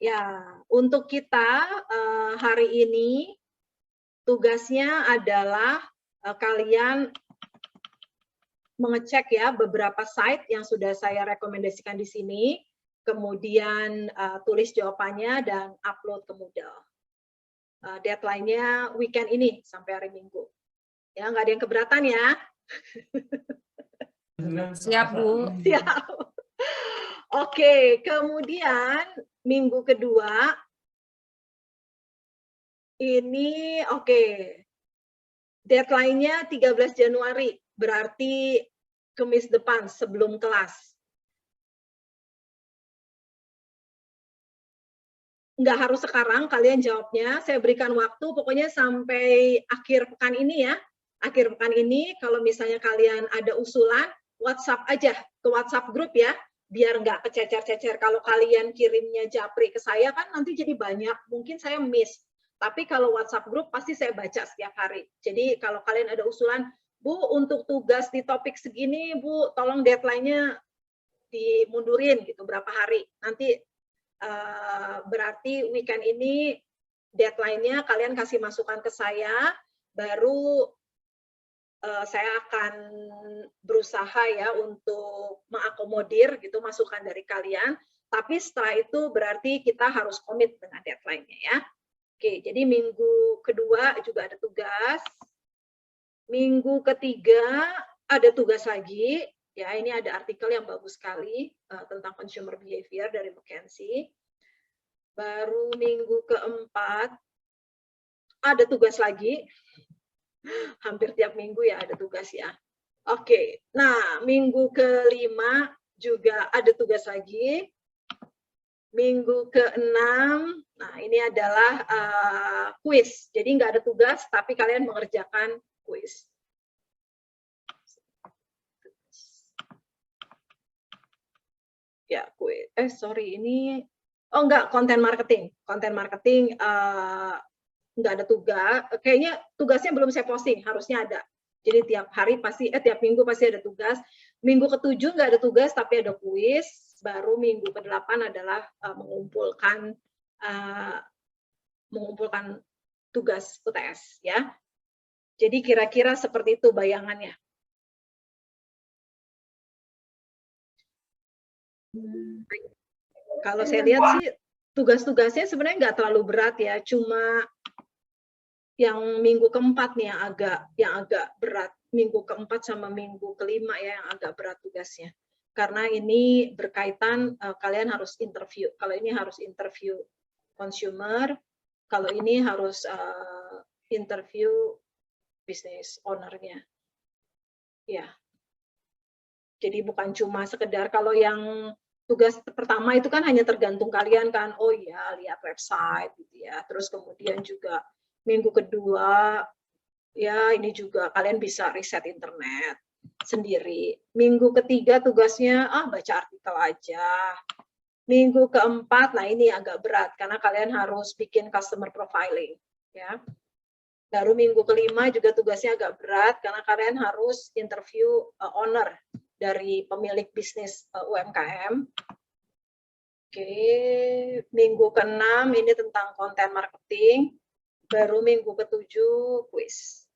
Ya, untuk kita hari ini tugasnya adalah kalian mengecek ya beberapa site yang sudah saya rekomendasikan di sini, kemudian tulis jawabannya dan upload ke Moodle. Deadline-nya weekend ini sampai hari Minggu. Ya, nggak ada yang keberatan ya. Siap, Bu. Siap. Oke, kemudian minggu kedua ini deadline-nya 13 Januari, berarti Kamis depan sebelum kelas. Nggak harus sekarang kalian jawabnya, saya berikan waktu pokoknya sampai akhir pekan ini ya. Akhir pekan ini kalau misalnya kalian ada usulan, WhatsApp aja ke WhatsApp grup ya, biar nggak kececer-cecer. Kalau kalian kirimnya japri ke saya kan nanti jadi banyak, mungkin saya miss. Tapi kalau WhatsApp grup pasti saya baca setiap hari. Jadi kalau kalian ada usulan, Bu untuk tugas di topik segini, Bu tolong deadline-nya dimundurin gitu berapa hari. Nanti berarti weekend ini deadline-nya kalian kasih masukan ke saya, baru saya akan berusaha ya untuk mengakomodir gitu masukan dari kalian. Tapi setelah itu berarti kita harus komit dengan deadline-nya ya. Oke, jadi minggu kedua juga ada tugas. Minggu ketiga ada tugas lagi. Ya, ini ada artikel yang bagus sekali tentang consumer behavior dari McKinsey. Baru minggu keempat ada tugas lagi. Hampir tiap minggu ya ada tugas ya. Oke, nah minggu kelima juga ada tugas lagi. Minggu keenam, nah ini adalah kuis. Jadi nggak ada tugas, tapi kalian mengerjakan kuis. Ya, kuis. Ini enggak, konten marketing. Konten marketing enggak ada tugas. Kayaknya tugasnya belum saya posting, harusnya ada. Jadi tiap hari pasti tiap minggu pasti ada tugas. Minggu ke-7 enggak ada tugas tapi ada kuis. Baru minggu ke-8 adalah mengumpulkan tugas UTS ya. Jadi kira-kira seperti itu bayangannya. Kalau saya lihat sih tugas-tugasnya sebenarnya nggak terlalu berat ya, cuma yang minggu keempat nih yang agak berat, minggu keempat sama minggu kelima ya yang agak berat tugasnya. Karena ini berkaitan kalian harus interview. Kalau ini harus interview consumer, kalau ini harus interview business owner-nya. Ya. Jadi bukan cuma sekedar kalau yang tugas pertama itu kan hanya tergantung kalian kan, oh iya lihat website gitu ya. Terus kemudian juga minggu kedua ya ini juga kalian bisa riset internet sendiri. Minggu ketiga tugasnya baca artikel aja. Minggu keempat, nah ini agak berat karena kalian harus bikin customer profiling ya. Baru minggu kelima juga tugasnya agak berat karena kalian harus interview owner dari pemilik bisnis UMKM. Oke, minggu ke-6 ini tentang konten marketing. Baru minggu ke-7 kuis.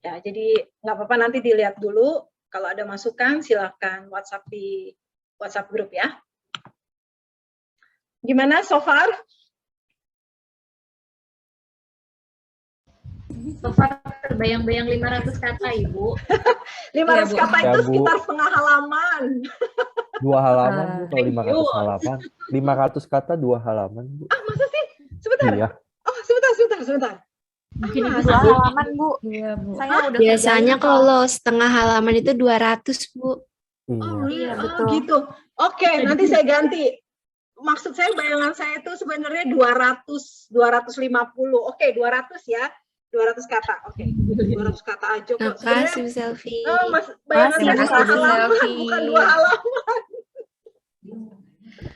Ya, jadi nggak apa-apa nanti dilihat dulu. Kalau ada masukan silahkan WhatsApp di WhatsApp grup ya. Gimana so far? So far terbayang-bayang 500 kata, Ibu. 500 kata itu sekitar setengah halaman. 2 halaman, Bu, kalau 500 halaman. 500 kata 2 halaman, Bu. Masa sih? Sebentar. Iya. Oh, sebentar. Mungkin 2 halaman, Bu. Iya, Bu. Saya udah biasanya kalau setengah halaman itu 200, Bu. Iya, betul. Gitu. Oke, nanti saya ganti. Maksud saya bayangan saya itu sebenarnya 250. Oke, 200 ya. 200 kata. Oke. 200 kata aja kok. Makasih, Selfie. Bayangan saya 2 halaman, bukan 2 halaman.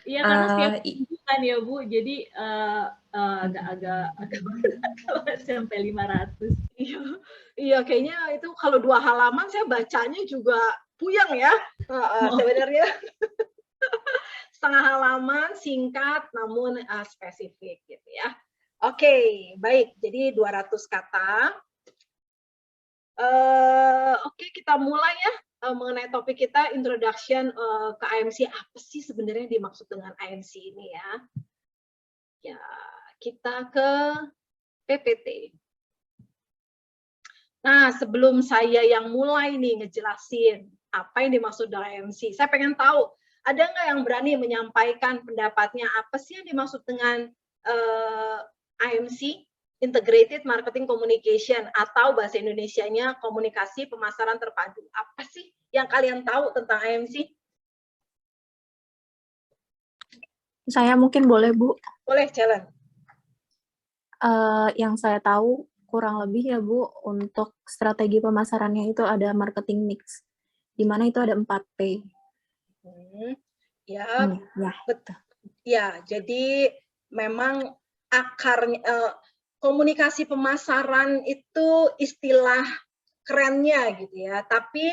Iya, karena setiap minggu kan ya, Bu. Jadi agak kalau sampai 500. Iya, kayaknya itu kalau 2 halaman saya bacanya juga puyeng ya. Sebenarnya. setengah halaman, singkat namun spesifik gitu ya. Oke, baik. Jadi 200 kata. Oke, kita mulai ya mengenai topik kita, introduction ke IMC. Apa sih sebenarnya yang dimaksud dengan IMC ini ya? Ya, kita ke PPT. Nah, sebelum saya yang mulai nih ngejelasin apa yang dimaksud dengan IMC, saya pengen tahu, ada nggak yang berani menyampaikan pendapatnya apa sih yang dimaksud dengan IMC? Integrated Marketing Communication, atau bahasa Indonesianya komunikasi pemasaran terpadu. Apa sih yang kalian tahu tentang IMC? Saya mungkin boleh, Bu. Boleh, challenge. Yang saya tahu kurang lebih ya, Bu, untuk strategi pemasarannya itu ada marketing mix, di mana itu ada 4P. Ya, Ya, betul. Ya, jadi memang akarnya komunikasi pemasaran itu istilah kerennya gitu ya, tapi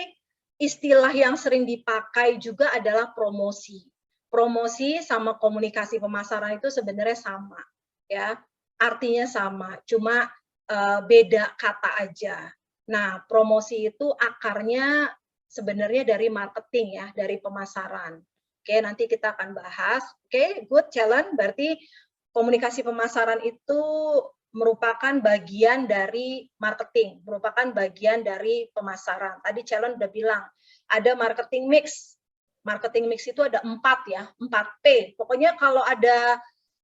istilah yang sering dipakai juga adalah promosi. Promosi sama komunikasi pemasaran itu sebenarnya sama, ya, artinya sama, cuma beda kata aja. Nah, promosi itu akarnya sebenarnya dari marketing ya, dari pemasaran. Oke, nanti kita akan bahas. Oke, good, challenge. Berarti komunikasi pemasaran itu merupakan bagian dari marketing, merupakan bagian dari pemasaran. Tadi challenge udah bilang, ada marketing mix. Marketing mix itu ada 4 ya, 4P. Pokoknya kalau ada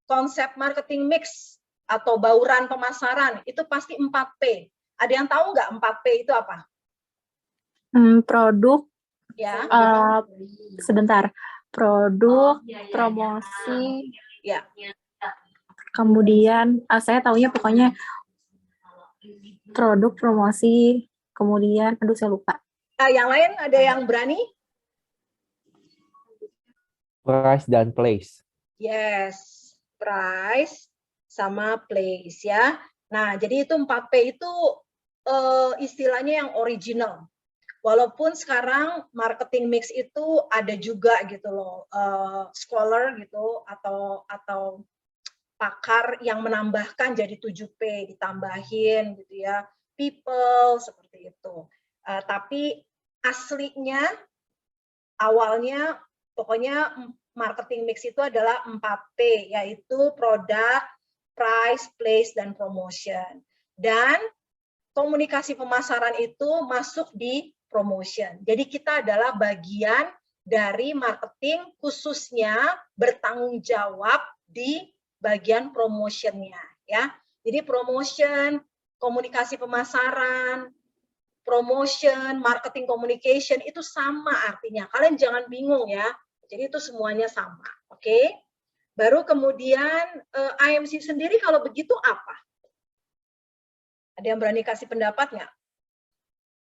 konsep marketing mix atau bauran pemasaran, itu pasti 4P. Ada yang tahu nggak 4P itu apa? Produk, Ya. sebentar. Produk, promosi, Ya. kemudian saya taunya pokoknya produk, promosi, kemudian, aduh saya lupa. Yang lain ada yang berani? Price dan place. Yes, price sama place ya. Nah, jadi itu 4P itu istilahnya yang original. Walaupun sekarang marketing mix itu ada juga gitu loh, scholar gitu atau pakar yang menambahkan jadi 7P, ditambahin gitu ya, people seperti itu. Tapi aslinya awalnya pokoknya marketing mix itu adalah 4P, yaitu produk, price, place, dan promotion. Dan komunikasi pemasaran itu masuk di promotion. Jadi kita adalah bagian dari marketing, khususnya bertanggung jawab di bagian promotionnya, ya. Jadi promotion, komunikasi pemasaran, promotion, marketing communication itu sama artinya. Kalian jangan bingung ya. Jadi itu semuanya sama, oke? Baru kemudian IMC sendiri kalau begitu apa? Ada yang berani kasih pendapat nggak?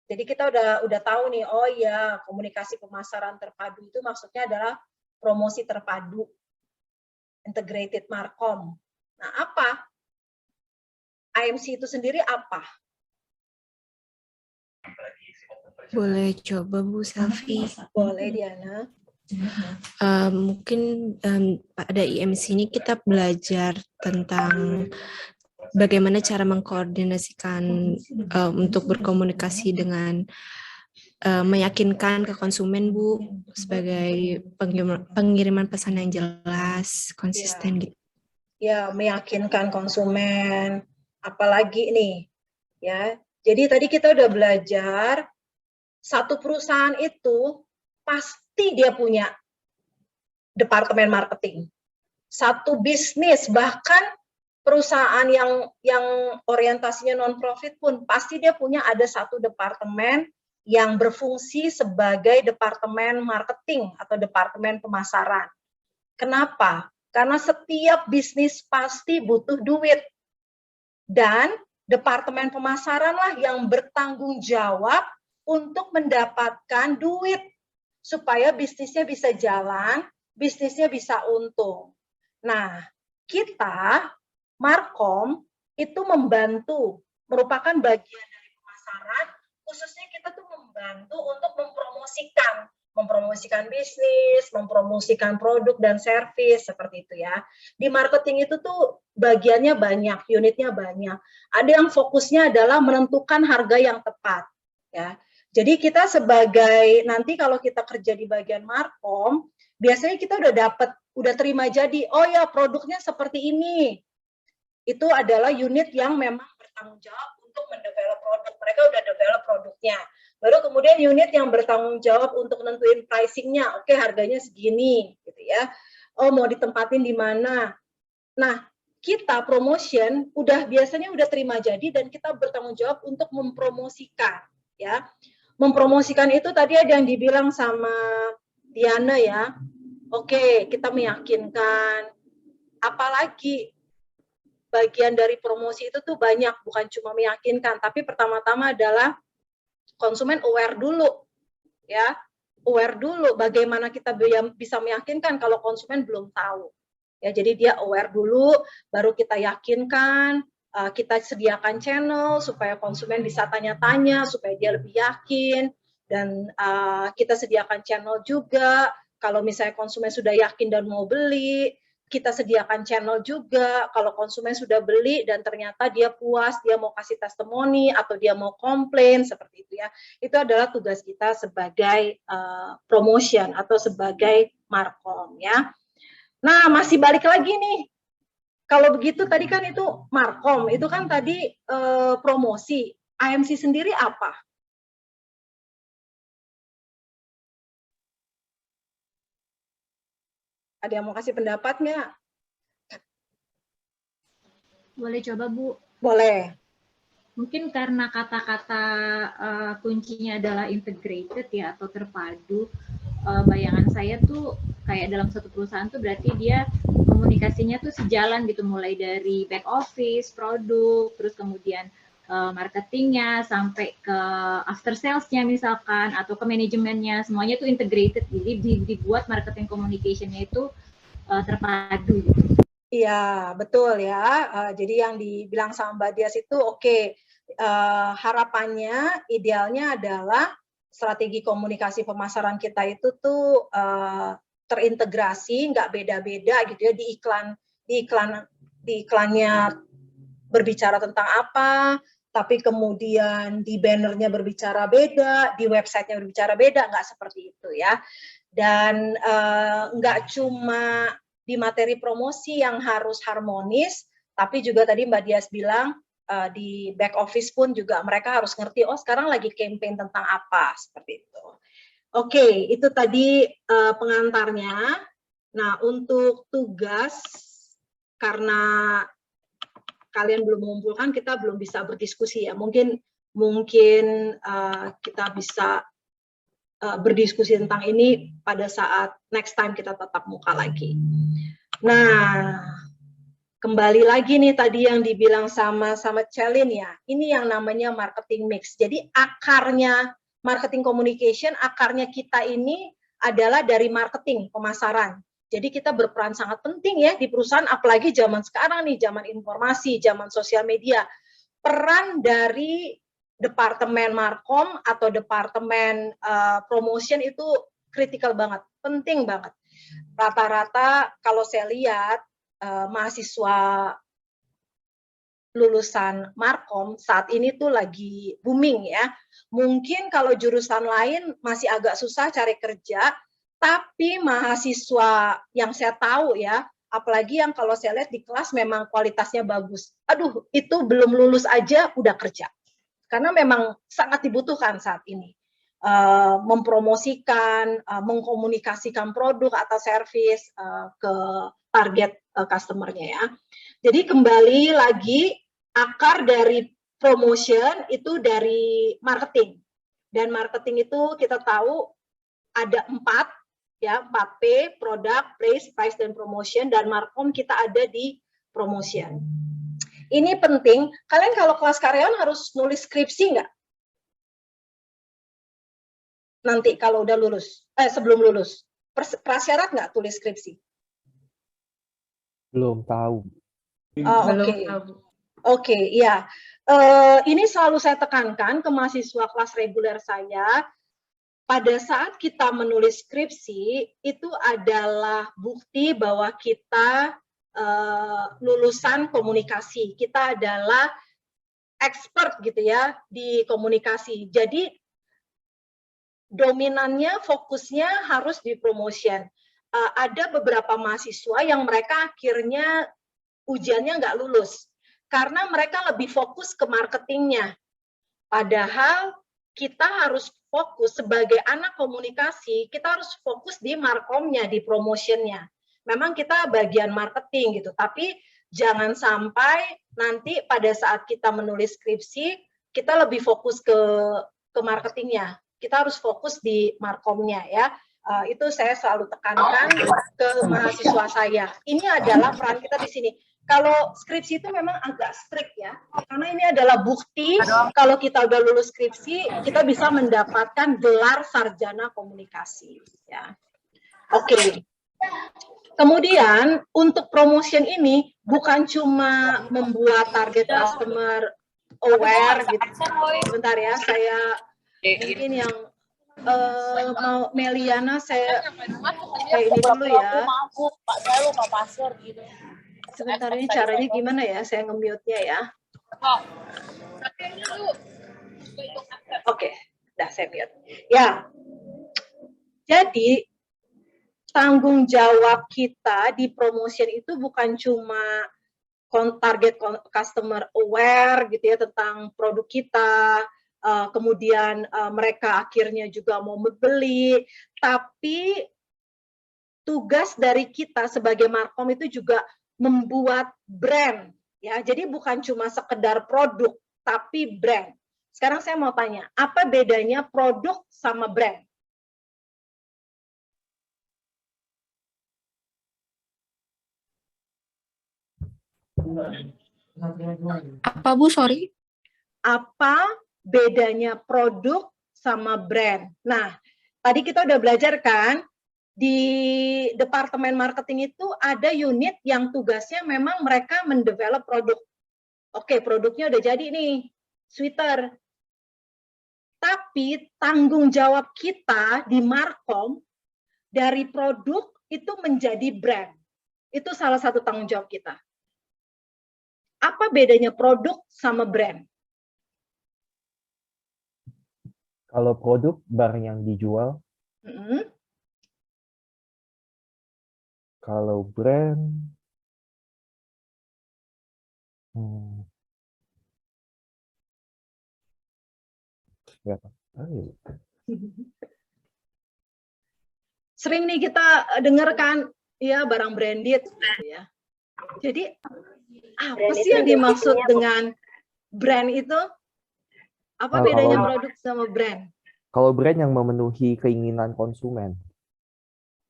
Jadi kita udah tahu nih, oh ya, komunikasi pemasaran terpadu itu maksudnya adalah promosi terpadu, integrated marcom. Nah, apa? IMC itu sendiri apa? Boleh coba Bu Selvi. Boleh, Diana. Mungkin pada IMC ini kita belajar tentang bagaimana cara mengkoordinasikan untuk berkomunikasi dengan meyakinkan ke konsumen, Bu, sebagai pengiriman pesan yang jelas, konsisten gitu. Ya, meyakinkan konsumen. Apalagi nih, ya. Jadi tadi kita udah belajar satu perusahaan itu pasti dia punya departemen marketing. Satu bisnis, bahkan perusahaan yang orientasinya non-profit pun pasti dia punya ada satu departemen yang berfungsi sebagai departemen marketing atau departemen pemasaran. Kenapa? Karena setiap bisnis pasti butuh duit. Dan departemen pemasaranlah yang bertanggung jawab untuk mendapatkan duit supaya bisnisnya bisa jalan, bisnisnya bisa untung. Nah, kita Markom itu membantu, merupakan bagian dari pemasaran, khususnya kita tuh membantu untuk mempromosikan mempromosikan bisnis, mempromosikan produk dan servis seperti itu ya. Di marketing itu tuh bagiannya banyak, unitnya banyak. Ada yang fokusnya adalah menentukan harga yang tepat ya. Jadi kita sebagai nanti kalau kita kerja di bagian markom, biasanya kita udah terima jadi, oh ya produknya seperti ini. Itu adalah unit yang memang bertanggung jawab untuk mendevelop produk. Mereka udah develop produknya. Baru kemudian unit yang bertanggung jawab untuk nentuin pricing-nya. Oke, harganya segini gitu ya. Oh, mau ditempatin di mana. Nah, kita promotion biasanya udah terima jadi dan kita bertanggung jawab untuk mempromosikan ya. Mempromosikan itu tadi ada yang dibilang sama Diana ya. Oke, kita meyakinkan. Apalagi bagian dari promosi itu tuh banyak, bukan cuma meyakinkan, tapi pertama-tama adalah konsumen aware dulu, ya, aware dulu bagaimana kita bisa meyakinkan kalau konsumen belum tahu, ya, jadi dia aware dulu, baru kita yakinkan, kita sediakan channel supaya konsumen bisa tanya-tanya, supaya dia lebih yakin, dan kita sediakan channel juga, kalau misalnya konsumen sudah yakin dan mau beli, kita sediakan channel juga, kalau konsumen sudah beli dan ternyata dia puas, dia mau kasih testimoni atau dia mau komplain, seperti itu ya. Itu adalah tugas kita sebagai promotion atau sebagai markom ya. Nah, masih balik lagi nih. Kalau begitu tadi kan itu markom, itu kan tadi promosi. AMC sendiri apa? Ada yang mau kasih pendapat nggak? Boleh coba, Bu. Boleh. Mungkin karena kata-kata kuncinya adalah integrated ya, atau terpadu. Bayangan saya tuh kayak dalam satu perusahaan tuh berarti dia komunikasinya tuh sejalan gitu, mulai dari back office, produk, terus kemudian marketingnya, sampai ke after sales-nya misalkan, atau ke manajemennya, semuanya tuh integrated. Jadi dibuat marketing communication-nya itu terpadu gitu. Iya, betul ya. Jadi yang dibilang sama Mbak Dias itu oke. Harapannya, idealnya adalah strategi komunikasi pemasaran kita itu tuh terintegrasi, nggak beda-beda gitu ya, di iklannya berbicara tentang apa, tapi kemudian di bannernya berbicara beda, di websitenya berbicara beda, nggak seperti itu ya. Dan nggak cuma di materi promosi yang harus harmonis, tapi juga tadi Mbak Dias bilang di back office pun juga mereka harus ngerti, oh sekarang lagi campaign tentang apa, seperti itu. Oke, itu tadi pengantarnya. Nah, untuk tugas, karena kalian belum mengumpulkan, kita belum bisa berdiskusi ya. Mungkin kita bisa berdiskusi tentang ini pada saat next time kita tatap muka lagi. Nah, kembali lagi nih tadi yang dibilang sama Celin ya, ini yang namanya marketing mix. Jadi akarnya marketing communication, akarnya kita ini adalah dari marketing, pemasaran. Jadi kita berperan sangat penting ya di perusahaan, apalagi zaman sekarang nih, zaman informasi, zaman sosial media. Peran dari departemen markom atau departemen promotion itu kritikal banget, penting banget. Rata-rata kalau saya lihat mahasiswa lulusan markom saat ini tuh lagi booming ya. Mungkin kalau jurusan lain masih agak susah cari kerja, tapi mahasiswa yang saya tahu ya, apalagi yang kalau saya lihat di kelas memang kualitasnya bagus. Aduh, itu belum lulus aja udah kerja. Karena memang sangat dibutuhkan saat ini. Mempromosikan, mengkomunikasikan produk atau servis ke target customer-nya ya. Jadi kembali lagi, akar dari promotion itu dari marketing. Dan marketing itu kita tahu ada 4 ya, 4P, product, price, dan promotion, dan markom kita ada di promotion. Ini penting, kalian kalau kelas karyawan harus nulis skripsi nggak? Nanti kalau udah lulus, sebelum lulus, prasyarat nggak tulis skripsi? Belum tahu. Oke, ya. Ini selalu saya tekankan ke mahasiswa kelas reguler saya, pada saat kita menulis skripsi itu adalah bukti bahwa kita lulusan komunikasi. Kita adalah expert gitu ya di komunikasi. Jadi dominannya, fokusnya harus di promotion. Ada beberapa mahasiswa yang mereka akhirnya ujiannya nggak lulus karena mereka lebih fokus ke marketingnya. Padahal kita harus fokus sebagai anak komunikasi, kita harus fokus di markomnya, di promotionnya. Memang kita bagian marketing gitu, tapi jangan sampai nanti pada saat kita menulis skripsi, kita lebih fokus ke marketingnya. Kita harus fokus di markomnya ya. Itu saya selalu tekankan ke mahasiswa saya. Ini adalah peran kita di sini. Kalau skripsi itu memang agak strict ya, karena ini adalah bukti kalau kita udah lulus skripsi, kita bisa mendapatkan gelar sarjana komunikasi. Ya. Oke. Kemudian untuk promotion ini bukan cuma membuat target customer aware gitu. Bentar ya, saya mungkin yang mau Meliana saya kayak ini dulu ya. Sebentar, ini caranya gimana ya? Saya nge-mute-nya ya. Oke, dah saya mute. Ya, jadi tanggung jawab kita di promotion itu bukan cuma target customer aware gitu ya tentang produk kita, kemudian mereka akhirnya juga mau membeli, tapi tugas dari kita sebagai markom itu juga membuat brand ya. Jadi bukan cuma sekedar produk tapi brand. Sekarang saya mau tanya, apa bedanya produk sama brand? Apa Bu, sorry? Apa bedanya produk sama brand? Nah, tadi kita udah belajar kan, di departemen marketing itu ada unit yang tugasnya memang mereka mendevelop produk. Oke, produknya udah jadi nih, sweater. Tapi tanggung jawab kita di markom dari produk itu menjadi brand. Itu salah satu tanggung jawab kita. Apa bedanya produk sama brand? Kalau produk barang yang dijual, kalau brand, nggak tahu. Sering nih kita dengarkan, ya barang branded, ya. Jadi apa sih yang dimaksud dengan brand itu? Apa bedanya produk sama brand? Kalau brand yang memenuhi keinginan konsumen.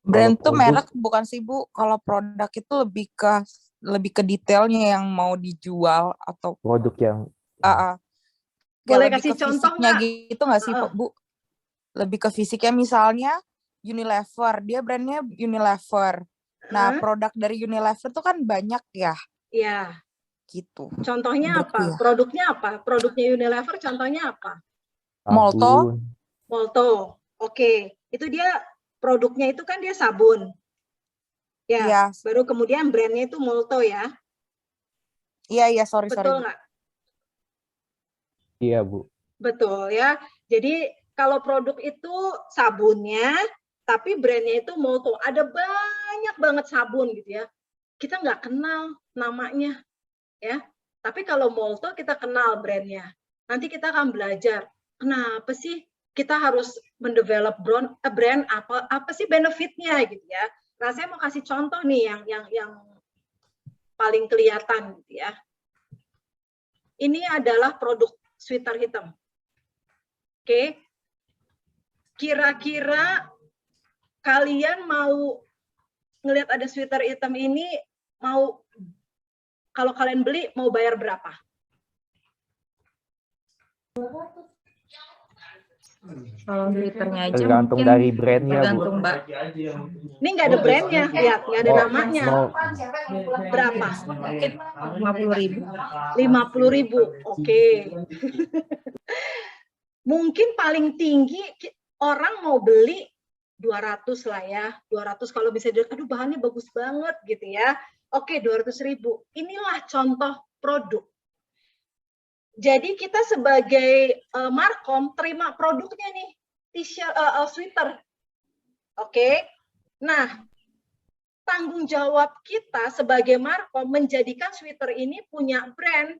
Brand tuh merek bukan sih Bu. Kalau produk itu lebih ke detailnya yang mau dijual atau produk yang boleh kasih contoh nggak? Gitu nggak sih Bu? Lebih ke fisiknya, misalnya Unilever, dia brandnya Unilever. Nah produk dari Unilever tuh kan banyak ya. Iya. Gitu. Contohnya apa? Ya. Produknya apa? Produknya Unilever contohnya apa? Molto. Molto. Oke. Itu dia produknya itu kan dia sabun. Ya. Yes. Baru kemudian brandnya itu Molto ya. Iya, sorry. Betul nggak? Iya, Bu. Betul ya. Jadi kalau produk itu sabunnya, tapi brandnya itu Molto. Ada banyak banget sabun gitu ya. Kita nggak kenal namanya. Ya, tapi kalau Molto kita kenal brandnya. Nanti kita akan belajar kenapa sih kita harus mendevelop brand, apa sih benefitnya gitu ya. Nah, saya mau kasih contoh nih yang paling kelihatan gitu ya. Ini adalah produk sweater hitam. Oke. Kira-kira kalian mau ngelihat ada sweater hitam ini, mau kalau kalian beli mau bayar berapa? Kalau sweaternya aja tergantung mungkin dari brandnya, tergantung, Bu. Mbak. Ini nggak ada brandnya, lihat nggak ada namanya. Berapa? Mungkin 50.000. 50.000, oke. Mungkin paling tinggi orang mau beli 200 lah ya, 200 kalau bisa dilihat, aduh bahannya bagus banget gitu ya. Oke, 200.000. Inilah contoh produk. Jadi kita sebagai Markom terima produknya nih, t-shirt, sweater. Oke. Nah, tanggung jawab kita sebagai Markom menjadikan sweater ini punya brand.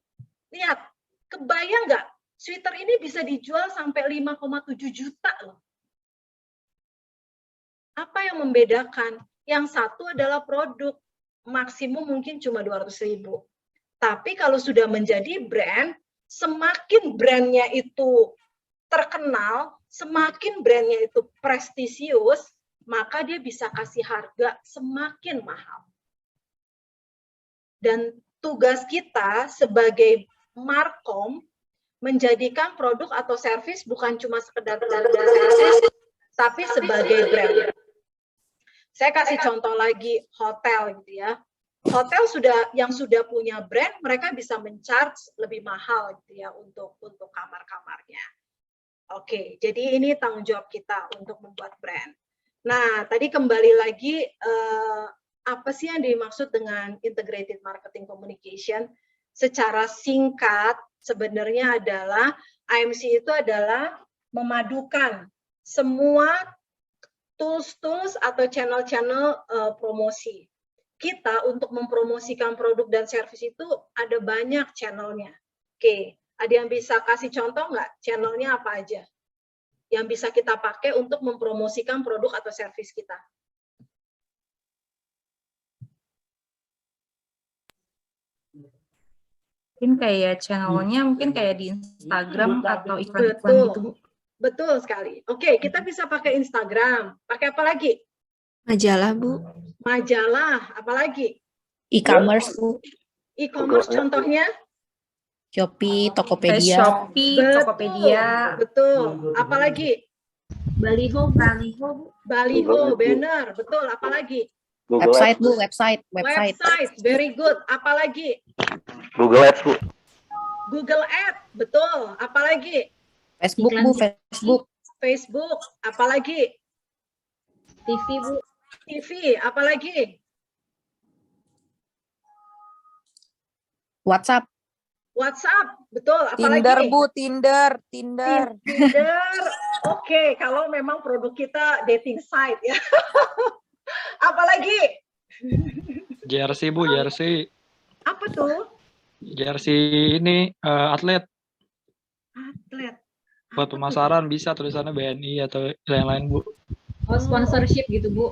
Lihat, kebayang nggak? Sweater ini bisa dijual sampai 5,7 juta loh. Apa yang membedakan? Yang satu adalah produk, maksimum mungkin cuma 200.000. Tapi kalau sudah menjadi brand, semakin brandnya itu terkenal, semakin brandnya itu prestisius, maka dia bisa kasih harga semakin mahal. Dan tugas kita sebagai Markom menjadikan produk atau servis bukan cuma sekedar servis, tapi sebagai brand. Saya kasih contoh lagi hotel gitu ya. Hotel yang sudah punya brand, mereka bisa men-charge lebih mahal gitu ya untuk kamar-kamarnya. Oke, jadi ini tanggung jawab kita untuk membuat brand. Nah, tadi kembali lagi apa sih yang dimaksud dengan integrated marketing communication? Secara singkat sebenarnya adalah IMC itu adalah memadukan semua tools-tools atau channel-channel promosi. Kita untuk mempromosikan produk dan servis itu ada banyak channelnya. Oke, ada yang bisa kasih contoh nggak channelnya apa aja yang bisa kita pakai untuk mempromosikan produk atau servis kita? Mungkin kayak channelnya, mungkin kayak di Instagram atau iklan-iklan gitu, Bu. Betul sekali. Oke, kita bisa pakai Instagram. Pakai apa lagi? Majalah, Bu. Majalah, apalagi? E-commerce, Bu. E-commerce contohnya? Shopee, Kayak Tokopedia. Shopee, Tokopedia. Betul. Apalagi? Baliho, Baliho, banner. Betul. Apalagi? Website, Bu. Website. Very good. Apalagi? Google Ads, Bu. Google Ads. Betul. Apalagi? Facebook, Bu. Facebook. Apalagi? TV, Bu. TV, apalagi? WhatsApp. Betul. Apalagi? Tinder, Bu. Tinder. Oke, kalau memang produk kita dating site ya. Apalagi? JRC, Bu. JRC. Apa tuh? JRC ini atlet. Buat pemasaran bisa tulisannya BNI atau lain-lain, Bu. Oh, sponsorship gitu, Bu.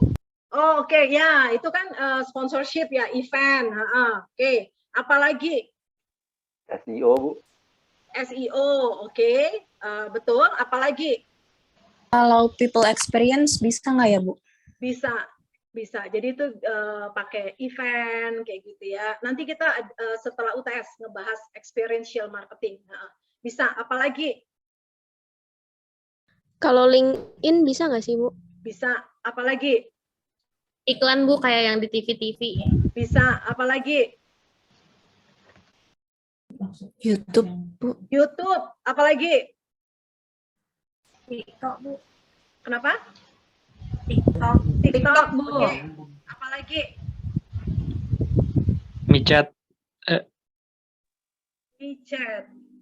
Oh, oke, ya, itu kan sponsorship ya, event. Oke. Apalagi? SEO, Bu. SEO, oke. Betul. Apalagi? Kalau people experience bisa nggak ya, Bu? Bisa. Jadi itu pakai event kayak gitu ya. Nanti kita setelah UTS ngebahas experiential marketing. Bisa. Apalagi? Kalau LinkedIn bisa nggak sih, Bu? Bisa. Apalagi? Iklan, Bu, kayak yang di TV-TV. Bisa. Apalagi? YouTube, Bu. YouTube. Apalagi? TikTok, Bu. Kenapa? TikTok, Bu. Oke. Apalagi? Michat.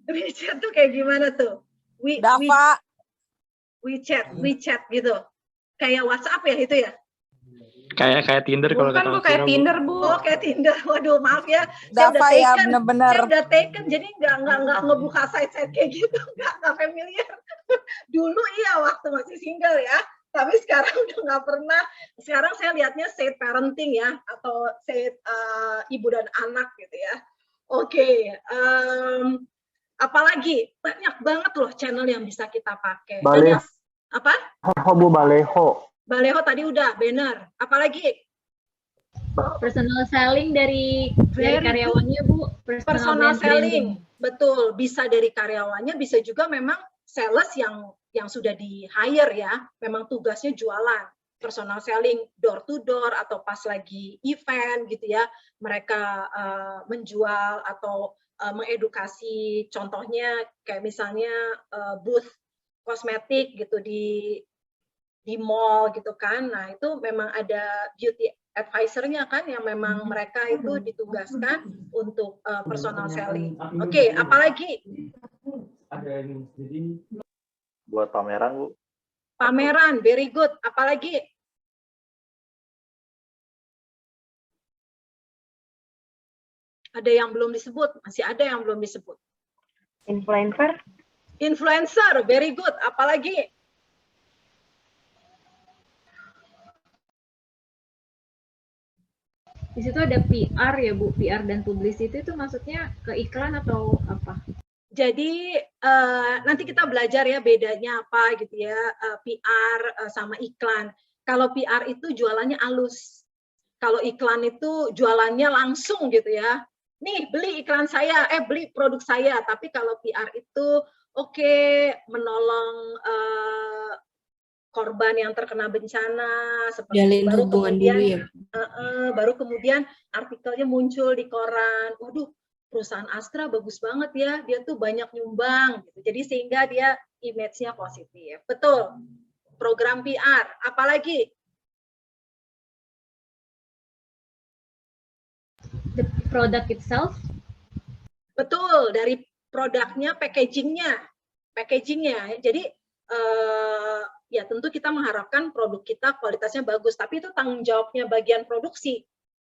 WeChat tuh kayak gimana tuh? Dava. WeChat gitu. Kayak WhatsApp ya itu ya? Kayak Tinder kalau Bukan, Bu, kayak Tinder, Bu. Oh, kayak Tinder. Waduh, maaf ya. Dava ya, bener-bener. Saya udah taken, jadi nggak ngebuka site-site kayak gitu. Nggak familiar. Dulu iya, waktu masih single ya. Tapi sekarang udah nggak pernah. Sekarang saya lihatnya safe parenting ya. Atau safe ibu dan anak gitu ya. Oke. Apalagi? Banyak banget loh channel yang bisa kita pakai. Baleho. Apa? Bu, Baleho. Baleho tadi udah, banner. Apalagi? Personal selling dari karyawannya, Bu. Personal selling, betul. Bisa dari karyawannya, bisa juga memang sales yang sudah di hire ya. Memang tugasnya jualan. Personal selling door to door atau pas lagi event gitu ya. Mereka menjual atau mengedukasi. Contohnya kayak misalnya booth kosmetik gitu di di mall gitu kan. Nah, itu memang ada beauty advisor-nya kan yang memang mereka itu ditugaskan untuk personal selling. Oke, apalagi? Buat pameran, Bu. Pameran, very good. Apalagi? Ada yang belum disebut, masih ada yang belum disebut. Influencer? Influencer, very good. Apalagi? Di situ ada PR ya Bu, PR dan publicity itu maksudnya ke iklan atau apa? Jadi nanti kita belajar ya bedanya apa gitu ya, PR sama iklan. Kalau PR itu jualannya halus. Kalau iklan itu jualannya langsung gitu ya. Nih beli iklan saya, beli produk saya. Tapi kalau PR itu oke, menolong korban yang terkena bencana seperti Jalin baru hubungan kemudian dulu ya. Baru kemudian artikelnya muncul di koran. Waduh, perusahaan Astra bagus banget ya, dia tuh banyak nyumbang gitu. Jadi sehingga dia image-nya positif. Betul. Program PR, apalagi? The product itself? Betul, dari produknya, packagingnya. Jadi ya tentu kita mengharapkan produk kita kualitasnya bagus, tapi itu tanggung jawabnya bagian produksi.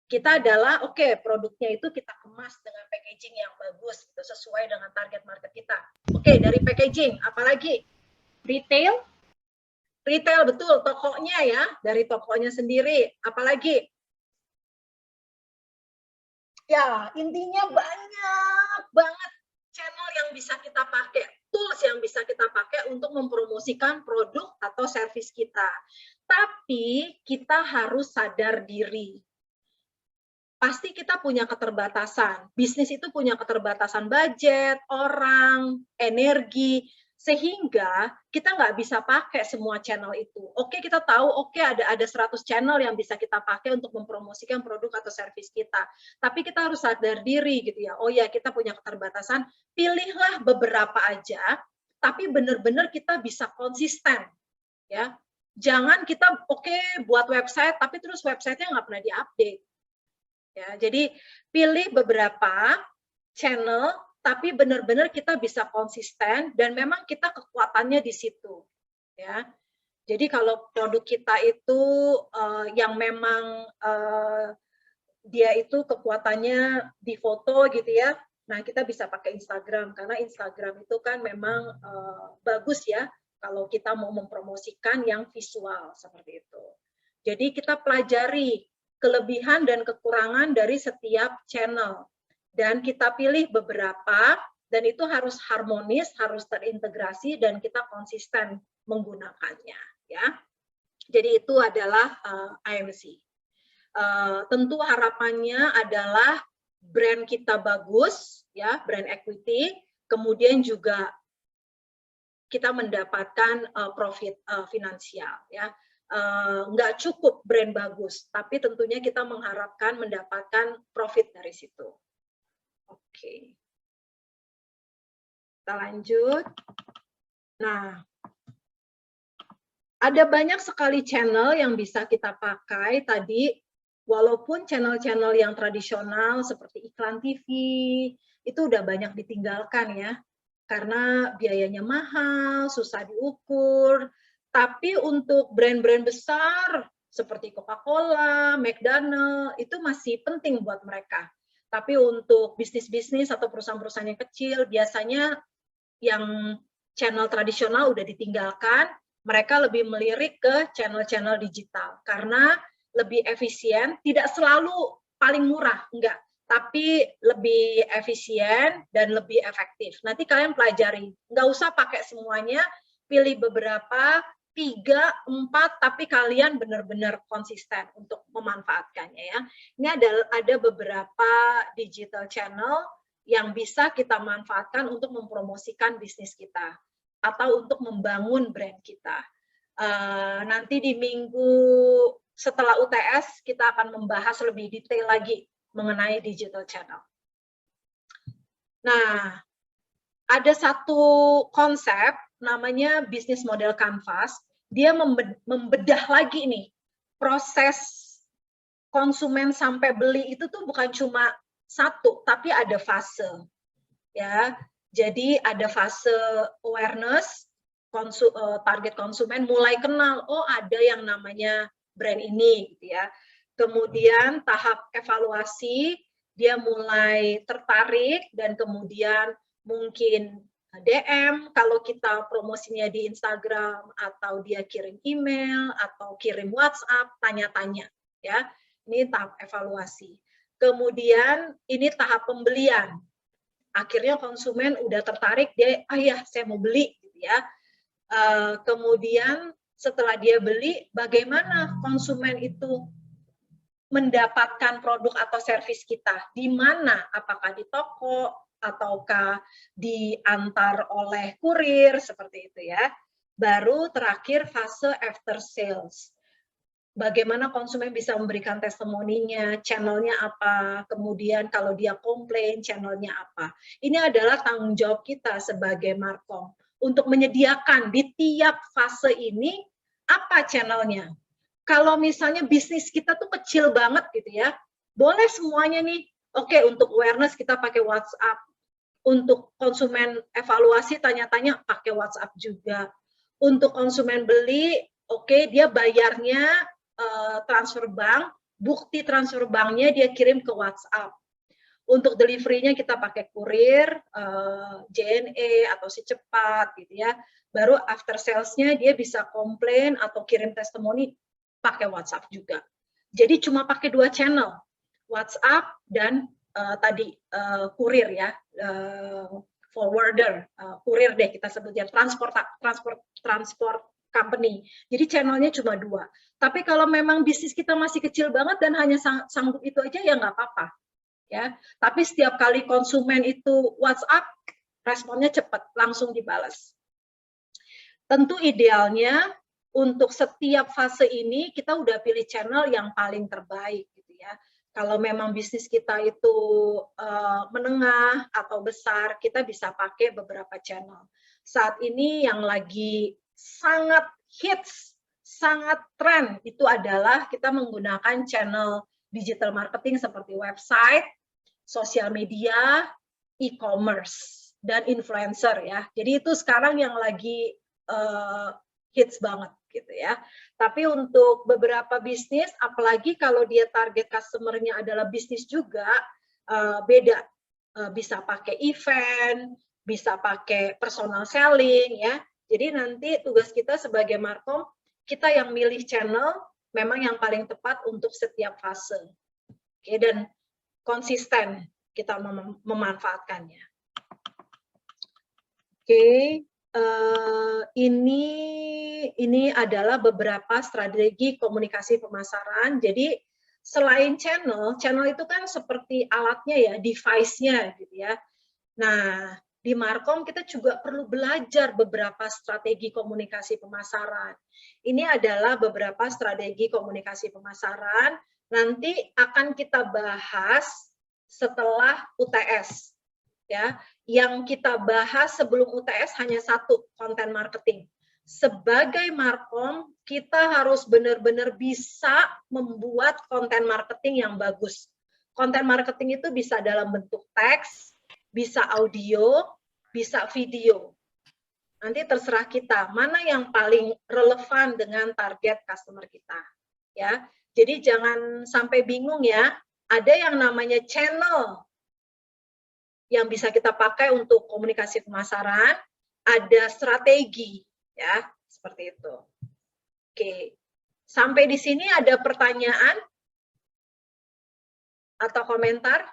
Kita adalah oke, produknya itu kita kemas dengan packaging yang bagus gitu, sesuai dengan target market kita. Oke, dari packaging, apalagi? Retail? Retail, betul, tokonya ya, dari tokonya sendiri. Apalagi? Ya, intinya banyak banget channel yang bisa kita pakai, tools yang bisa kita pakai untuk mempromosikan produk atau servis kita. Tapi kita harus sadar diri. Pasti kita punya keterbatasan. Bisnis itu punya keterbatasan budget, orang, energi, sehingga kita nggak bisa pakai semua channel itu. Oke, kita tahu, oke ada 100 channel yang bisa kita pakai untuk mempromosikan produk atau servis kita. Tapi kita harus sadar diri gitu ya. Oh ya, kita punya keterbatasan. Pilihlah beberapa aja, tapi benar-benar kita bisa konsisten. Ya, jangan kita oke buat website, tapi terus websitenya nggak pernah diupdate. Ya, jadi pilih beberapa channel, tapi benar-benar kita bisa konsisten dan memang kita kekuatannya di situ. Ya, jadi kalau produk kita itu yang memang dia itu kekuatannya di foto gitu ya, nah kita bisa pakai Instagram karena Instagram itu kan memang bagus ya kalau kita mau mempromosikan yang visual seperti itu. Jadi kita pelajari kelebihan dan kekurangan dari setiap channel. Dan kita pilih beberapa, dan itu harus harmonis, harus terintegrasi, dan kita konsisten menggunakannya. Ya, jadi itu adalah IMC. Tentu harapannya adalah brand kita bagus, ya, brand equity, kemudian juga kita mendapatkan profit finansial. Ya, nggak cukup brand bagus, tapi tentunya kita mengharapkan mendapatkan profit dari situ. Oke, kita lanjut. Nah, ada banyak sekali channel yang bisa kita pakai tadi, walaupun channel-channel yang tradisional seperti iklan TV, itu udah banyak ditinggalkan ya, karena biayanya mahal, susah diukur, tapi untuk brand-brand besar seperti Coca-Cola, McDonald, itu masih penting buat mereka. Tapi untuk bisnis-bisnis atau perusahaan-perusahaan yang kecil, biasanya yang channel tradisional udah ditinggalkan, mereka lebih melirik ke channel-channel digital karena lebih efisien, tidak selalu paling murah, enggak, tapi lebih efisien dan lebih efektif. Nanti kalian pelajari, nggak usah pakai semuanya, pilih beberapa, 3, 4, tapi kalian benar-benar konsisten untuk memanfaatkannya ya. Ini ada beberapa digital channel yang bisa kita manfaatkan untuk mempromosikan bisnis kita atau untuk membangun brand kita. Nanti di minggu setelah UTS kita akan membahas lebih detail lagi mengenai digital channel. Nah, ada satu konsep namanya bisnis model canvas. dia membedah lagi nih proses konsumen sampai beli itu tuh bukan cuma satu, tapi ada fase, ya. Jadi ada fase awareness, target konsumen mulai kenal, oh ada yang namanya brand ini, gitu ya. Kemudian tahap evaluasi, dia mulai tertarik dan kemudian mungkin DM kalau kita promosinya di Instagram, atau dia kirim email atau kirim WhatsApp, tanya-tanya, ya. Ini tahap evaluasi. Kemudian ini tahap pembelian. Akhirnya konsumen udah tertarik, dia, ya saya mau beli, gitu ya. Kemudian setelah dia beli, bagaimana konsumen itu mendapatkan produk atau servis kita? Di mana? Apakah di toko ataukah diantar oleh kurir, seperti itu ya. Baru terakhir fase after sales. Bagaimana konsumen bisa memberikan testimoninya, channelnya apa, kemudian kalau dia komplain, channelnya apa. Ini adalah tanggung jawab kita sebagai Markom untuk menyediakan di tiap fase ini apa channelnya. Kalau misalnya bisnis kita tuh kecil banget gitu ya, boleh semuanya nih. Oke, untuk awareness kita pakai WhatsApp. Untuk konsumen evaluasi tanya-tanya pakai WhatsApp juga. Untuk konsumen beli, oke, dia bayarnya transfer bank, bukti transfer banknya dia kirim ke WhatsApp. Untuk delivery-nya kita pakai kurir, JNE atau si cepat gitu ya. Baru after sales-nya dia bisa komplain atau kirim testimoni pakai WhatsApp juga. Jadi cuma pakai 2 channel, WhatsApp dan tadi kurir ya, forwarder, kurir deh kita sebutnya, transport company. Jadi channelnya cuma 2. Tapi kalau memang bisnis kita masih kecil banget dan hanya sanggup itu aja, ya nggak apa-apa. Ya. Tapi setiap kali konsumen itu WhatsApp, responnya cepat, langsung dibalas. Tentu idealnya untuk setiap fase ini kita udah pilih channel yang paling terbaik gitu ya. Kalau memang bisnis kita itu menengah atau besar, kita bisa pakai beberapa channel. Saat ini yang lagi sangat hits, sangat tren itu adalah kita menggunakan channel digital marketing seperti website, sosial media, e-commerce, dan influencer ya. Jadi itu sekarang yang lagi hits banget gitu ya. Tapi untuk beberapa bisnis, apalagi kalau dia target customer-nya adalah bisnis juga, beda. Bisa pakai event, bisa pakai personal selling ya. Jadi nanti tugas kita sebagai Markom, kita yang milih channel memang yang paling tepat untuk setiap fase. Oke, dan konsisten kita memanfaatkannya. Oke, ini adalah beberapa strategi komunikasi pemasaran. Jadi selain channel itu kan seperti alatnya ya, device-nya gitu ya. Nah, di Markom kita juga perlu belajar beberapa strategi komunikasi pemasaran. Ini adalah beberapa strategi komunikasi pemasaran, nanti akan kita bahas setelah UTS. Ya, yang kita bahas sebelum UTS hanya satu, konten marketing. Sebagai Markom, kita harus benar-benar bisa membuat konten marketing yang bagus. Konten marketing itu bisa dalam bentuk teks, bisa audio, bisa video. Nanti terserah kita, mana yang paling relevan dengan target customer kita. Ya, jadi jangan sampai bingung ya, ada yang namanya channel yang bisa kita pakai untuk komunikasi pemasaran, ada strategi, ya, seperti itu. Oke, sampai di sini ada pertanyaan atau komentar?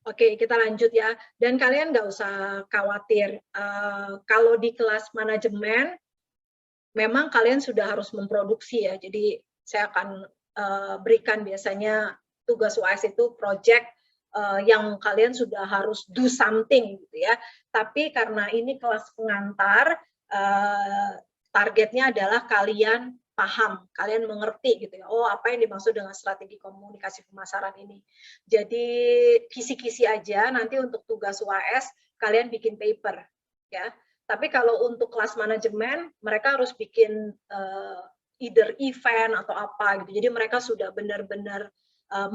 Oke, kita lanjut ya. Dan kalian nggak usah khawatir. Kalau di kelas manajemen, memang kalian sudah harus memproduksi ya. Jadi saya akan berikan biasanya tugas UAS itu project yang kalian sudah harus do something gitu ya. Tapi karena ini kelas pengantar, targetnya adalah kalian paham, kalian mengerti gitu ya. Oh, apa yang dimaksud dengan strategi komunikasi pemasaran ini. Jadi kisi-kisi aja, nanti untuk tugas UAS kalian bikin paper, ya. Tapi kalau untuk kelas manajemen, mereka harus bikin either event atau apa gitu. Jadi mereka sudah benar-benar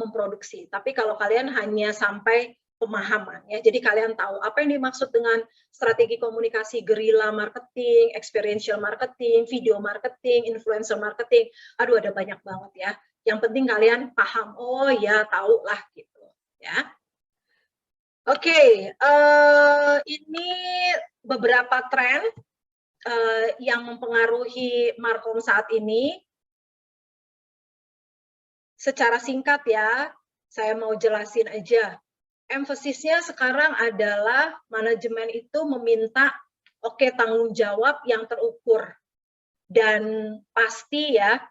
memproduksi. Tapi kalau kalian hanya sampai pemahaman, ya. Jadi kalian tahu apa yang dimaksud dengan strategi komunikasi guerrilla marketing, experiential marketing, video marketing, influencer marketing. Aduh, ada banyak banget ya. Yang penting kalian paham. Oh ya, tahu lah gitu, ya. Oke, ini beberapa tren yang mempengaruhi Markom saat ini. Secara singkat ya, saya mau jelasin aja. Emfasisnya sekarang adalah manajemen itu meminta tanggung jawab yang terukur. Dan pasti ya,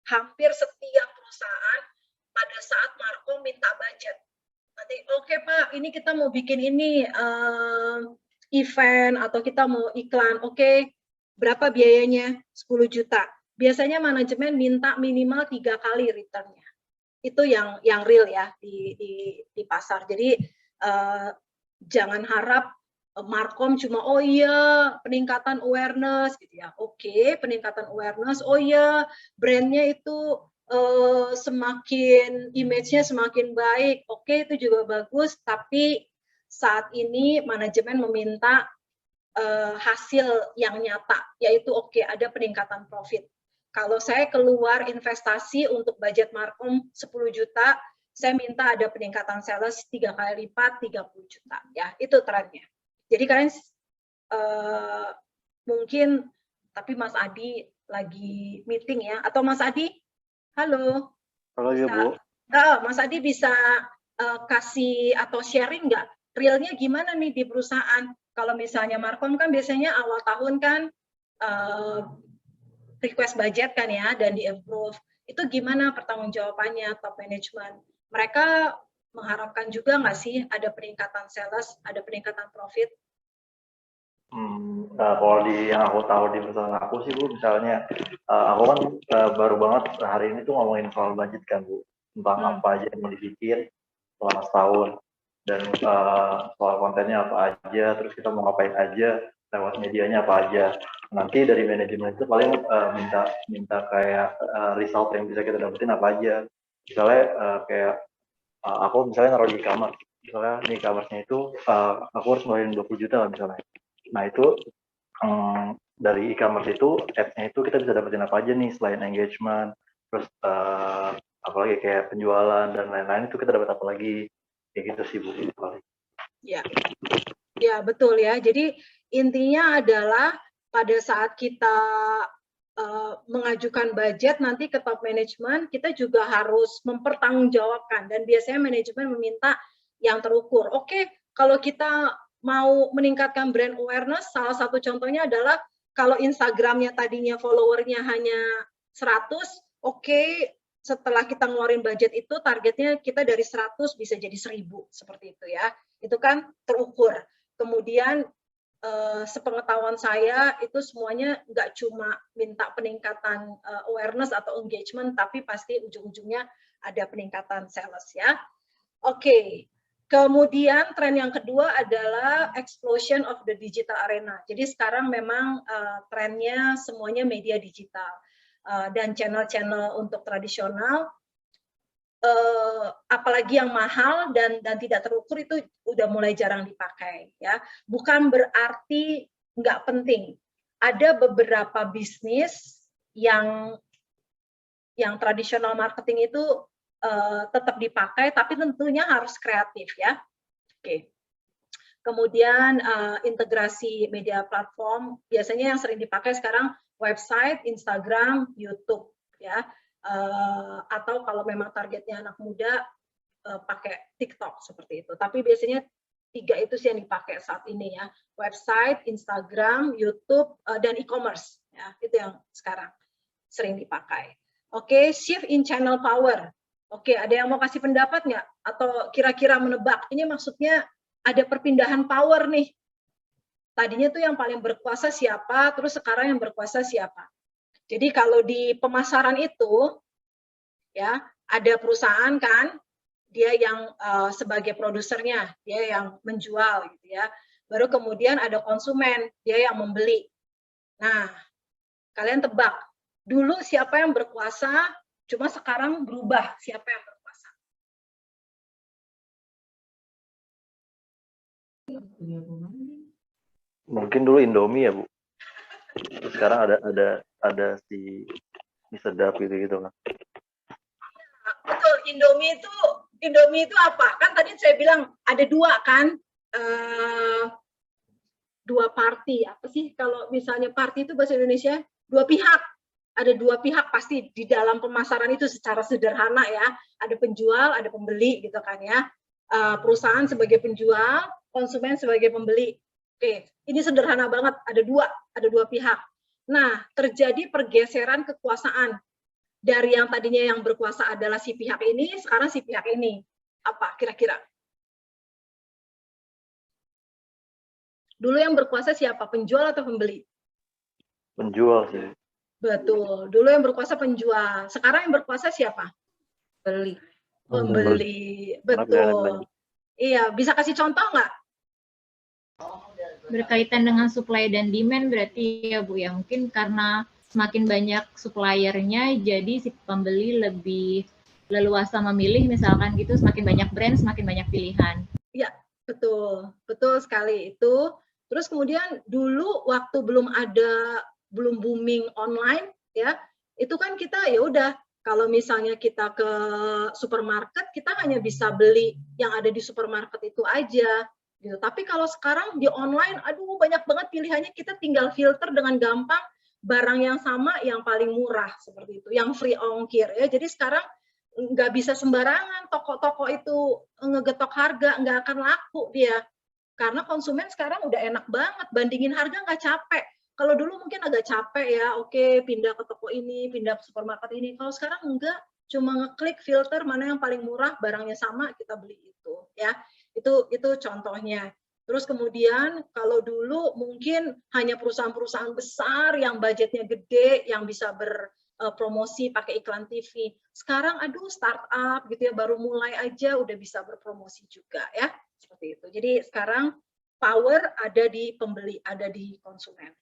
hampir setiap perusahaan pada saat Markom minta budget. Nanti, oke Pak, ini kita mau bikin ini event atau kita mau iklan, oke, berapa biayanya? 10 juta. Biasanya manajemen minta minimal 3 kali returnnya. Itu yang real ya di pasar. Jadi jangan harap Markom cuma oh iya peningkatan awareness gitu ya. Oke, peningkatan awareness. Oh iya, brandnya itu semakin image-nya semakin baik. Oke, itu juga bagus, tapi saat ini manajemen meminta hasil yang nyata, yaitu ada peningkatan profit. Kalau saya keluar investasi untuk budget Markom 10 juta, saya minta ada peningkatan sales 3 kali lipat 30 juta. Ya, itu trennya. Jadi kalian mungkin, tapi Mas Adi lagi meeting ya, atau Mas Adi? Halo. Halo ya Bu. Mas Adi bisa kasih atau sharing nggak? Realnya gimana nih di perusahaan? Kalau misalnya Markom kan biasanya awal tahun kan request budget kan ya, dan di-approve. Itu gimana pertanggungjawabannya top management? Mereka mengharapkan juga nggak sih ada peningkatan sales, ada peningkatan profit? Nah, kalau yang aku tahu di perusahaan aku sih Bu, misalnya aku kan baru banget hari ini tuh ngomongin soal budget kan Bu, tentang apa aja yang mau dibikin selama setahun, dan soal kontennya apa aja, terus kita mau ngapain aja, lewat medianya apa aja. Nanti dari manajemen itu paling minta kayak result yang bisa kita dapetin apa aja. Misalnya kayak aku misalnya naruh di e-commerce, misalnya di e-commerce-nya itu aku harus ngeluarin 20 juta lah misalnya. Nah itu dari e-commerce itu ads-nya itu kita bisa dapetin apa aja nih selain engagement, terus apalagi kayak penjualan dan lain-lain, itu kita dapat apa lagi, kayak gitu sih Bu. Ya betul ya. Jadi intinya adalah pada saat kita mengajukan budget nanti ke top management, kita juga harus mempertanggungjawabkan, dan biasanya manajemen meminta yang terukur. Oke, kalau kita mau meningkatkan brand awareness, salah satu contohnya adalah kalau Instagramnya tadinya followernya hanya 100, oke, setelah kita ngeluarin budget itu targetnya kita dari 100 bisa jadi 1000, seperti itu ya. Itu kan terukur. Kemudian sepengetahuan saya itu semuanya nggak cuma minta peningkatan awareness atau engagement, tapi pasti ujung-ujungnya ada peningkatan sales ya. Oke. Kemudian tren yang kedua adalah explosion of the digital arena. Jadi sekarang memang trennya semuanya media digital, dan channel-channel untuk tradisional, apalagi yang mahal dan tidak terukur itu udah mulai jarang dipakai ya. Bukan berarti nggak penting. Ada beberapa bisnis yang tradisional marketing itu tetap dipakai, tapi tentunya harus kreatif ya. Oke. Kemudian integrasi media platform, biasanya yang sering dipakai sekarang website, Instagram, YouTube ya. Atau kalau memang targetnya anak muda pakai TikTok seperti itu. Tapi biasanya 3 itu sih yang dipakai saat ini ya. Website, Instagram, YouTube, dan e-commerce ya. Itu yang sekarang sering dipakai. Oke, shift in channel power. Oke, ada yang mau kasih pendapat nggak? Atau kira-kira menebak? Ini maksudnya ada perpindahan power nih. Tadinya tuh yang paling berkuasa siapa, terus sekarang yang berkuasa siapa. Jadi kalau di pemasaran itu, ya ada perusahaan kan dia yang sebagai produsernya, dia yang menjual gitu ya. Baru kemudian ada konsumen, dia yang membeli. Nah, kalian tebak, dulu siapa yang berkuasa, cuma sekarang berubah siapa yang berkuasa. Mungkin dulu Indomie ya, Bu. Terus sekarang ada si mie sedap gitu kan. Betul, Indomie itu apa? Kan tadi saya bilang ada dua kan, dua party. Apa sih kalau misalnya party itu bahasa Indonesia? Dua pihak. Ada dua pihak pasti di dalam pemasaran itu secara sederhana ya. Ada penjual, ada pembeli gitu kan ya. Perusahaan sebagai penjual, konsumen sebagai pembeli. Oke, ini sederhana banget. Ada dua pihak. Nah, terjadi pergeseran kekuasaan. Dari yang tadinya yang berkuasa adalah si pihak ini, sekarang si pihak ini. Apa kira-kira? Dulu yang berkuasa siapa? Penjual atau pembeli? Penjual sih. Betul. Dulu yang berkuasa penjual. Sekarang yang berkuasa siapa? Beli. Pembeli. Betul. Iya, bisa kasih contoh nggak? Berkaitan dengan supply dan demand berarti ya Bu ya, mungkin karena semakin banyak suppliernya, jadi si pembeli lebih leluasa memilih, misalkan gitu, semakin banyak brand, semakin banyak pilihan. Ya, betul, betul sekali itu. Terus kemudian dulu waktu belum booming online, ya, itu kan kita ya udah kalau misalnya kita ke supermarket, kita hanya bisa beli yang ada di supermarket itu aja. Gitu. Tapi kalau sekarang di online, aduh banyak banget pilihannya, kita tinggal filter dengan gampang barang yang sama yang paling murah seperti itu, yang free ongkir ya. Jadi sekarang nggak bisa sembarangan toko-toko itu ngegetok harga, nggak akan laku dia. Karena konsumen sekarang udah enak banget, bandingin harga nggak capek. Kalau dulu mungkin agak capek ya, oke pindah ke toko ini, pindah ke supermarket ini. Kalau sekarang enggak, cuma ngeklik filter mana yang paling murah, barangnya sama, kita beli itu ya. Itu contohnya. Terus kemudian kalau dulu mungkin hanya perusahaan-perusahaan besar yang budgetnya gede, yang bisa berpromosi pakai iklan TV. Sekarang aduh startup gitu ya, baru mulai aja udah bisa berpromosi juga ya. Seperti itu. Jadi sekarang power ada di pembeli, ada di konsumen.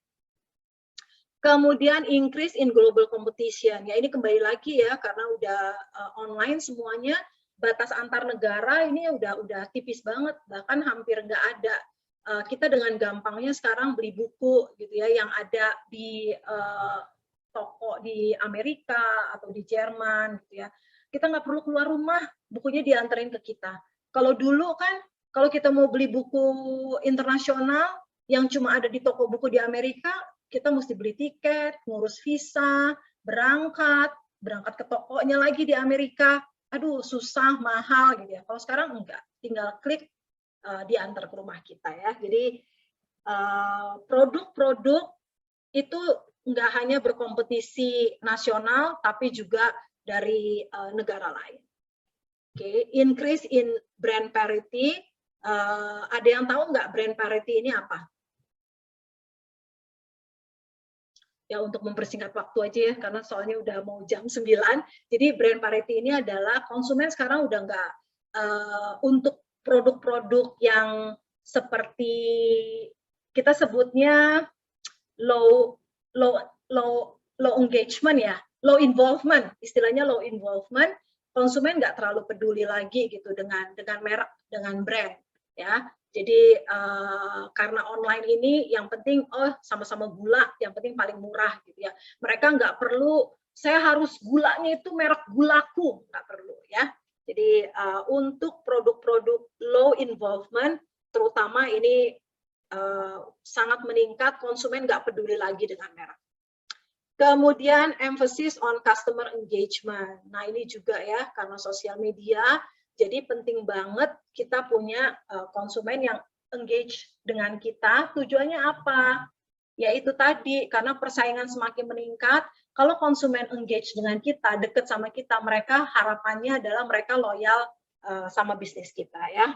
Kemudian increase in global competition. Ya ini kembali lagi ya, karena udah online semuanya. Batas antar negara ini udah tipis banget, bahkan hampir nggak ada. Kita dengan gampangnya sekarang beli buku gitu ya, yang ada di toko di Amerika atau di Jerman gitu ya. Kita nggak perlu keluar rumah, bukunya dianterin ke kita. Kalau dulu kan, kalau kita mau beli buku internasional yang cuma ada di toko buku di Amerika, kita mesti beli tiket, ngurus visa, berangkat ke tokonya lagi di Amerika. Aduh susah, mahal gitu ya. Kalau sekarang enggak, tinggal klik diantar ke rumah kita ya. Jadi produk-produk itu enggak hanya berkompetisi nasional, tapi juga dari negara lain. Oke, increase in brand parity. Ada yang tahu nggak brand parity ini apa? Ya untuk mempersingkat waktu aja ya, karena soalnya udah mau jam 9. Jadi brand parity ini adalah konsumen sekarang udah nggak untuk produk-produk yang seperti kita sebutnya low engagement ya, low involvement, istilahnya low involvement, konsumen nggak terlalu peduli lagi gitu dengan merek, dengan brand ya. Jadi karena online ini yang penting sama-sama gula, yang penting paling murah gitu ya. Mereka nggak perlu saya harus gulanya itu merek gulaku, nggak perlu ya. Jadi untuk produk-produk low involvement terutama ini sangat meningkat, konsumen nggak peduli lagi dengan merek. Kemudian emphasis on customer engagement. Nah ini juga ya karena sosial media. Jadi penting banget kita punya konsumen yang engage dengan kita. Tujuannya apa? Ya itu tadi, karena persaingan semakin meningkat. Kalau konsumen engage dengan kita, deket sama kita, mereka harapannya adalah mereka loyal sama bisnis kita ya.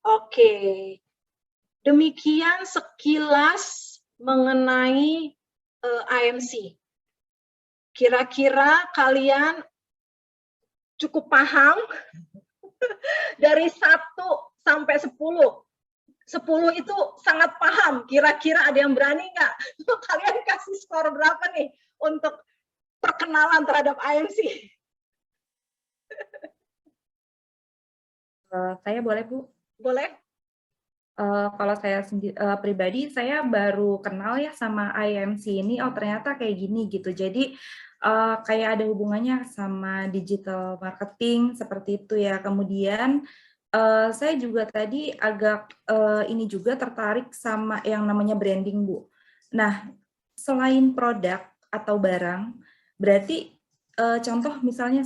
Oke, demikian sekilas mengenai IMC. Kira-kira kalian cukup paham Dari 1 sampai 10. 10 itu sangat paham. Kira-kira ada yang berani nggak? Kalian kasih skor berapa nih untuk perkenalan terhadap IMC? Saya boleh, Bu? Boleh? Kalau saya pribadi, saya baru kenal ya sama IMC ini, oh ternyata kayak gini gitu. Jadi kayak ada hubungannya sama digital marketing seperti itu ya. Kemudian saya juga tadi agak ini juga tertarik sama yang namanya branding, Bu. Nah, selain produk atau barang, berarti contoh misalnya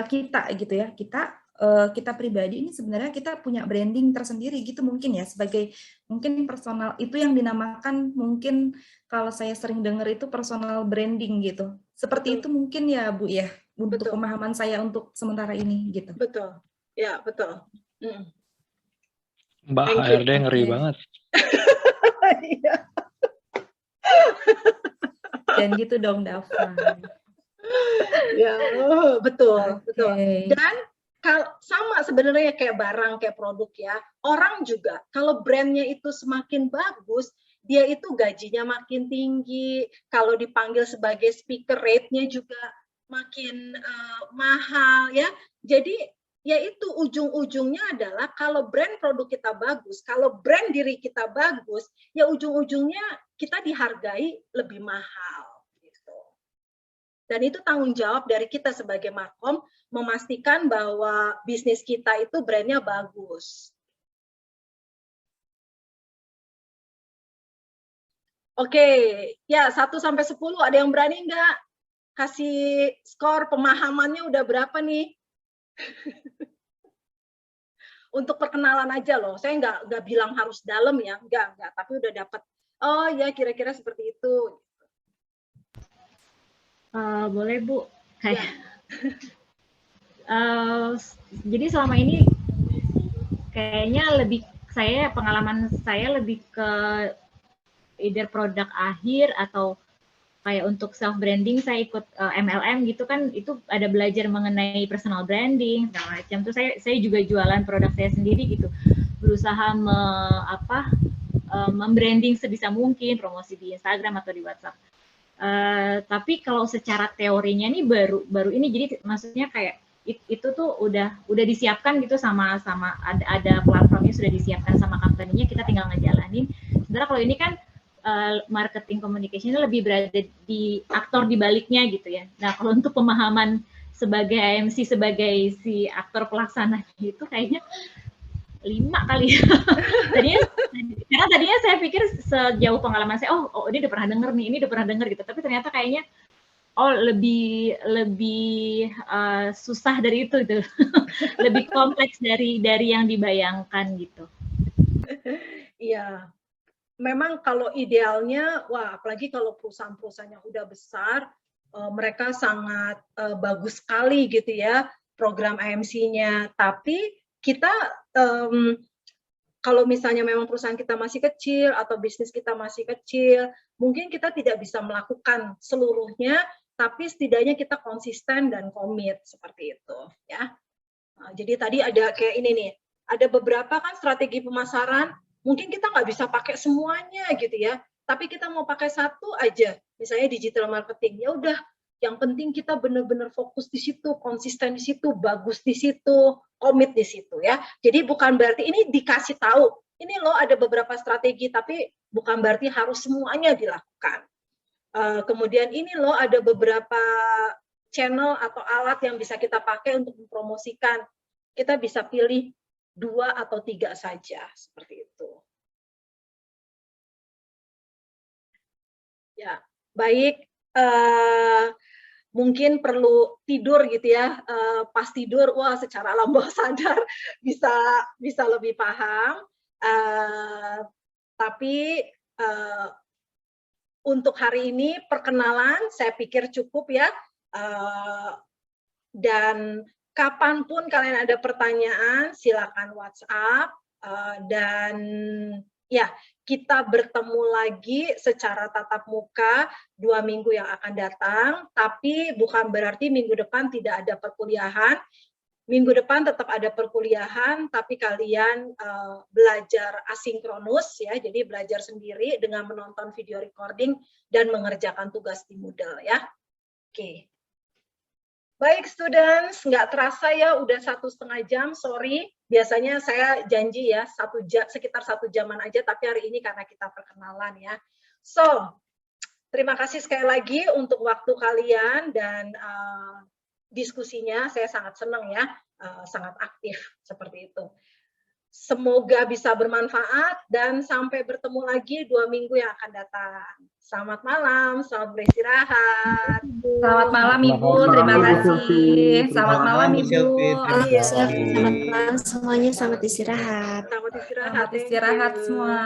kita gitu ya, kita pribadi ini sebenarnya kita punya branding tersendiri gitu mungkin ya, sebagai mungkin personal, itu yang dinamakan mungkin kalau saya sering dengar itu personal branding gitu. Seperti itu mungkin ya, Bu ya, untuk pemahaman saya untuk sementara ini gitu. Betul. Ya, betul. Mbak HRD ngeri banget. Dan gitu dong, Dava. Ya, betul, betul. Dan sama sebenarnya kayak barang, kayak produk ya. Orang juga kalau brandnya itu semakin bagus, dia itu gajinya makin tinggi. Kalau dipanggil sebagai speaker, rate-nya juga makin mahal ya. Jadi ya itu ujung-ujungnya adalah kalau brand produk kita bagus, kalau brand diri kita bagus, ya ujung-ujungnya kita dihargai lebih mahal. Gitu. Dan itu tanggung jawab dari kita sebagai Markom, memastikan bahwa bisnis kita itu brandnya bagus. Oke, ya 1 sampai 10 ada yang berani nggak? Kasih skor pemahamannya udah berapa nih? Untuk perkenalan aja loh, saya nggak bilang harus dalam ya, nggak, tapi udah dapat, oh ya kira-kira seperti itu. Boleh Bu, kayak jadi selama ini kayaknya pengalaman saya lebih ke either produk akhir atau kayak untuk self branding saya ikut MLM gitu kan, itu ada belajar mengenai personal branding segala macam. Terus saya juga jualan produk saya sendiri gitu, berusaha membranding sebisa mungkin, promosi di Instagram atau di WhatsApp. Tapi kalau secara teorinya nih baru ini, jadi maksudnya kayak itu tuh udah disiapkan gitu sama ada platformnya sudah disiapkan sama company-nya, kita tinggal ngejalanin. Sebenarnya kalau ini kan marketing communication lebih berada di aktor di baliknya gitu ya. Nah, kalau untuk pemahaman sebagai IMC, sebagai si aktor pelaksana itu kayaknya 5 kali. Karena tadinya saya pikir sejauh pengalaman saya, oh ini udah pernah denger nih, ini udah pernah denger gitu. Tapi ternyata kayaknya lebih susah dari itu gitu. Lebih kompleks dari yang dibayangkan gitu. Iya. Memang kalau idealnya, wah apalagi kalau perusahaan-perusahaan yang udah besar, mereka sangat bagus sekali gitu ya program IMC-nya. Tapi kita kalau misalnya memang perusahaan kita masih kecil atau bisnis kita masih kecil, mungkin kita tidak bisa melakukan seluruhnya, tapi setidaknya kita konsisten dan komit seperti itu ya. Nah, jadi tadi ada kayak ini nih, ada beberapa kan strategi pemasaran. Mungkin kita nggak bisa pakai semuanya gitu ya, tapi kita mau pakai satu aja, misalnya digital marketing. Ya udah, yang penting kita benar-benar fokus di situ, konsisten di situ, bagus di situ, komit di situ ya. Jadi bukan berarti ini dikasih tahu, ini loh ada beberapa strategi, tapi bukan berarti harus semuanya dilakukan. Kemudian ini loh ada beberapa channel atau alat yang bisa kita pakai untuk mempromosikan. Kita bisa pilih 2 atau 3 saja, seperti itu. Ya, baik. Mungkin perlu tidur gitu ya. Pas tidur, wah secara alam bawah sadar bisa lebih paham. Tapi untuk hari ini perkenalan, saya pikir cukup ya. Dan kapanpun kalian ada pertanyaan, silakan WhatsApp, dan ya kita bertemu lagi secara tatap muka 2 minggu yang akan datang, tapi bukan berarti minggu depan tidak ada perkuliahan. Minggu depan tetap ada perkuliahan, tapi kalian belajar asinkronus ya, jadi belajar sendiri dengan menonton video recording dan mengerjakan tugas di Moodle ya. Oke. Baik students, nggak terasa ya udah 1,5 jam, sorry. Biasanya saya janji ya sekitar 1 jaman aja, tapi hari ini karena kita perkenalan ya. So, terima kasih sekali lagi untuk waktu kalian dan diskusinya. Saya sangat senang ya, sangat aktif seperti itu. Semoga bisa bermanfaat dan sampai bertemu lagi 2 minggu yang akan datang. Selamat malam, selamat beristirahat. Selamat malam Ibu, terima kasih. Selamat malam Ibu. Selamat malam semuanya, selamat istirahat. Selamat istirahat. Selamat istirahat semua.